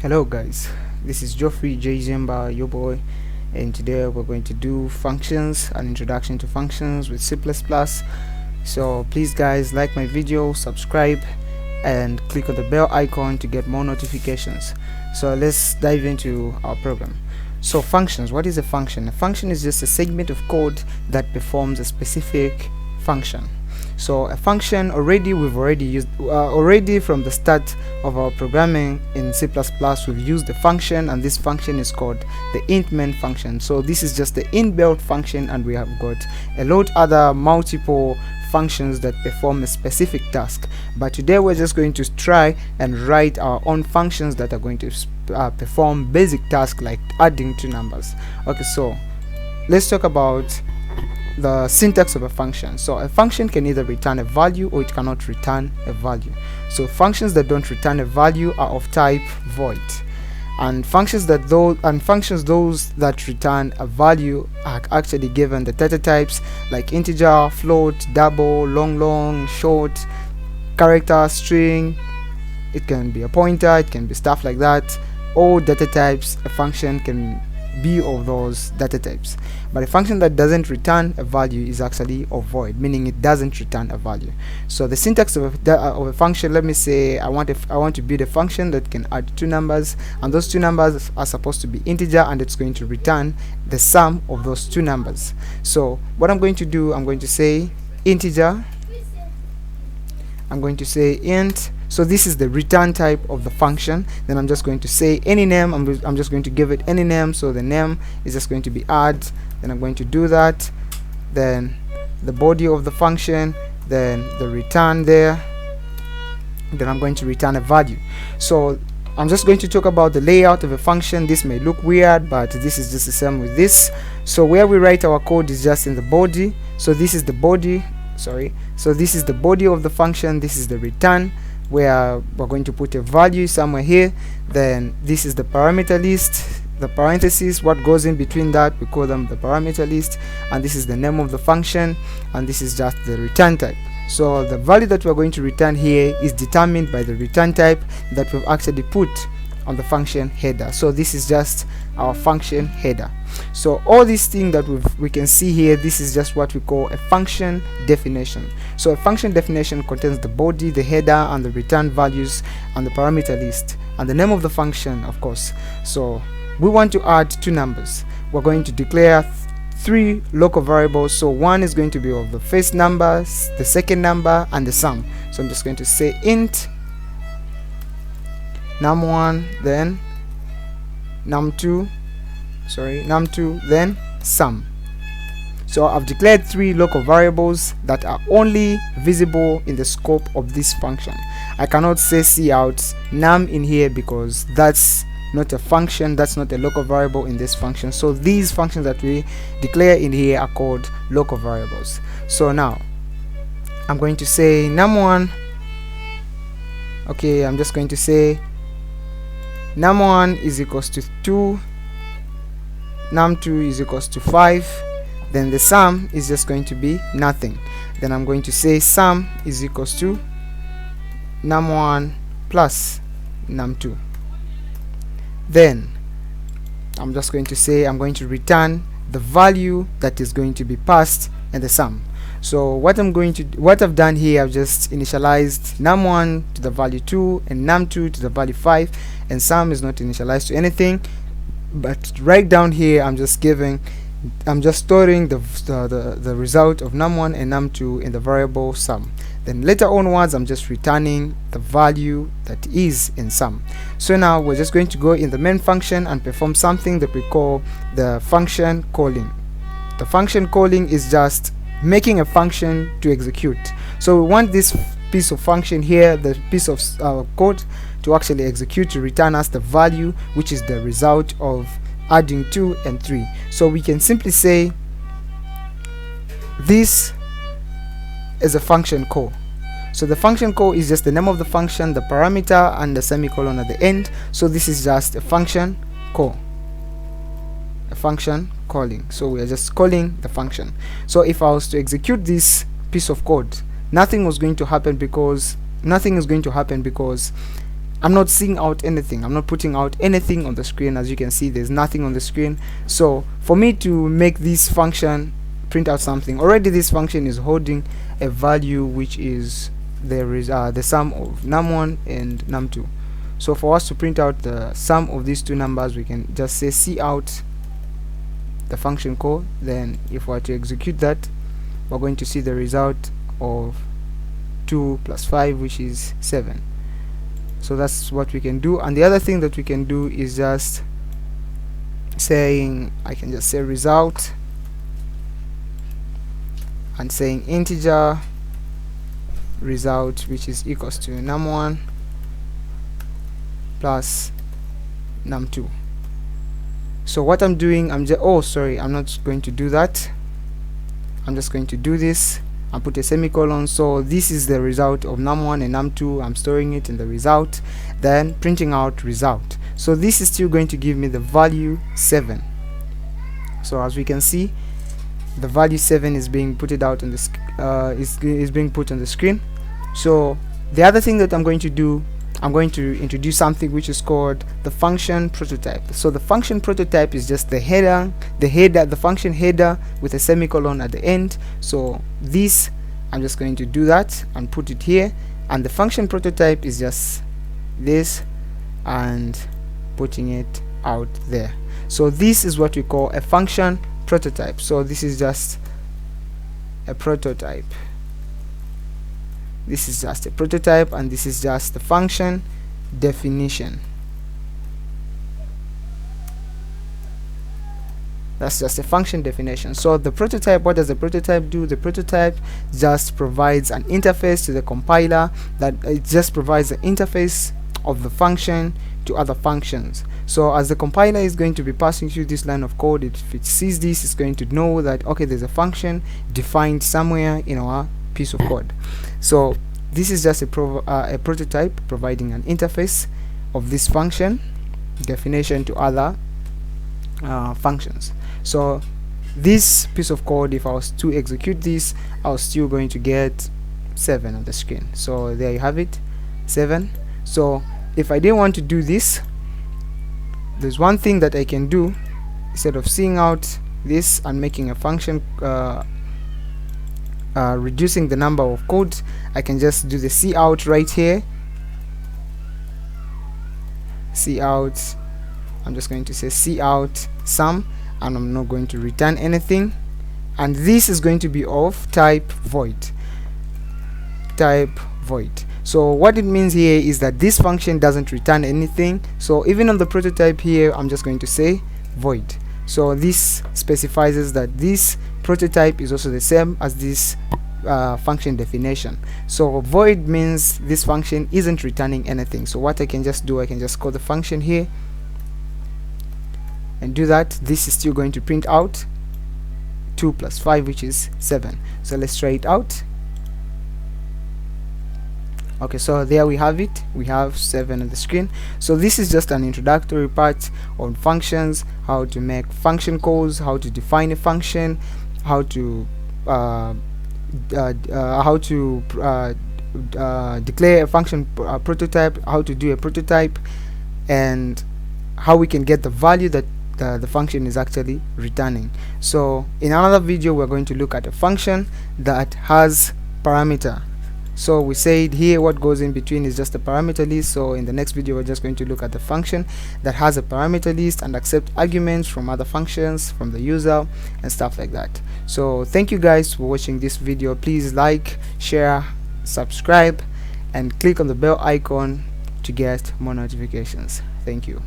Hello guys, this is Geoffrey J. Zimba, your boy, and today we're going to do functions, an introduction to functions with C++. So please guys, like my video, subscribe, and click on the bell icon to get more notifications. So let's dive into our program. So functions, what is a function? A function is just a segment of code that performs a specific function. So a function, we've already used already from the start of our programming in C++, we've used the function, and this function is called the int main function. So this is just the inbuilt function, and we have got a lot other multiple functions that perform a specific task. But today we're just going to try and write our own functions that are going to perform basic tasks like adding two numbers. Okay, so let's talk about the syntax of a function. So a function can either return a value or it cannot return a value. So functions that don't return a value are of type void, and functions that those that return a value are actually given the data types like integer, float, double, long, short, character, string. It can be a pointer, it can be stuff like that. All data types a function can be of those data types. But a function that doesn't return a value is actually of void, meaning it doesn't return a value. So the syntax of a function, let me say I want to build a function that can add two numbers, and those two numbers are supposed to be integer, and it's going to return the sum of those two numbers. So what I'm going to do, I'm going to say integer, I'm going to say int. So this is the return type of the function. Then I'm just going to say any name. I'm just going to give it any name. So the name is just going to be add. Then I'm going to do that. Then the body of the function. Then the return there. Then I'm going to return a value. So I'm just going to talk about the layout of a function. This may look weird, but this is just the same with this. So where we write our code is just in the body. So this is the body. So this is the body of the function. This is the return, where we're going to put a value somewhere here. Then this is the parameter list, the parentheses, what goes in between that, we call them the parameter list, and this is the name of the function, and this is just the return type. So the value that we're going to return here is determined by the return type that we've actually put on the function header. So this is just our function header. So all these things that we can see here, this is just what we call a function definition. So a function definition contains the body, the header, and the return values, and the parameter list, and the name of the function, of course. So we want to add two numbers. We're going to declare three local variables. So one is going to be of the first number, the second number, and the sum. So I'm just going to say int num1, then num2, then sum. So I've declared three local variables that are only visible in the scope of this function. I cannot say cout num in here because that's not a function, that's not a local variable in this function. So these functions that we declare in here are called local variables. So now I'm going to say num1. Okay, I'm just going to say num1 is equals to 2, num2 is equals to 5, then the sum is just going to be nothing. Then I'm going to say sum is equals to num1 plus num2. Then I'm just going to say I'm going to return the value that is going to be passed in the sum. So what I've done here, I've just initialized num1 to the value 2 and num2 to the value 5, and sum is not initialized to anything. But right down here, I'm just storing the result of num1 and num2 in the variable sum. Then later onwards, I'm just returning the value that is in sum. So now we're just going to go in the main function and perform something that we call the function calling. The function calling is just making a function to execute. So we want this piece of function here, the piece of code, to actually execute, to return us the value, which is the result of adding 2 and 3. So we can simply say this is a function call. So the function call is just the name of the function, the parameter, and the semicolon at the end. So this is just a function call, a function calling. So we are just calling the function. So if I was to execute this piece of code, nothing is going to happen because I'm not seeing out anything. I'm not putting out anything on the screen. As you can see, there's nothing on the screen. So for me to make this function print out something, already this function is holding a value which is the sum of num1 and num2. So for us to print out the sum of these two numbers, we can just say cout the function call. Then if we were to execute that, we're going to see the result of 2 plus 5, which is 7. So that's what we can do. And the other thing that we can do is just saying, I can just say result and saying integer result, which is equals to num1 plus num2. So what I'm doing, I'm not going to do that. I'm just going to do this and put a semicolon. So this is the result of num1 and num2. I'm storing it in the result, then printing out result. So this is still going to give me the value 7. So as we can see, the value 7 is being put out on the is being put on the screen. So the other thing that I'm going to do, I'm going to introduce something which is called the function prototype. So the function prototype is just the function header with a semicolon at the end. So this, I'm just going to do that and put it here, and the function prototype is just this and putting it out there. So this is what we call a function prototype. So this is just a prototype. This is just a prototype, and this is just the function definition. That's just a function definition. So the prototype, what does the prototype do? The prototype just provides an interface to the compiler, that it just provides the interface of the function to other functions. So as the compiler is going to be passing through this line of code, if it sees this, it's going to know that, okay, there's a function defined somewhere in our piece of code. So this is just a prototype providing an interface of this function definition to other functions. So this piece of code, if I was to execute this, I was still going to get 7 on the screen. So there you have it, 7. So if I didn't want to do this, there's one thing that I can do. Instead of seeing out this and making a function reducing the number of codes, I can just do the cout right here. Cout, I'm just going to say cout sum, and I'm not going to return anything, and this is going to be of type void. So what it means here is that this function doesn't return anything. So even on the prototype here, I'm just going to say void. So this specifies that this prototype is also the same as this function definition. So void means this function isn't returning anything. So what I can just do, I can just call the function here and do that. This is still going to print out 2 plus 5, which is 7. So let's try it out. Okay, so there we have it. We have 7 on the screen. So this is just an introductory part on functions, how to make function calls, how to define a function, how to declare a function prototype, how to do a prototype, and how we can get the value that the function is actually returning. So in another video, we're going to look at a function that has parameter. So we said here what goes in between is just a parameter list. So in the next video, we're just going to look at the function that has a parameter list and accept arguments from other functions, from the user, and stuff like that. So thank you guys for watching this video. Please like, share, subscribe, and click on the bell icon to get more notifications. Thank you.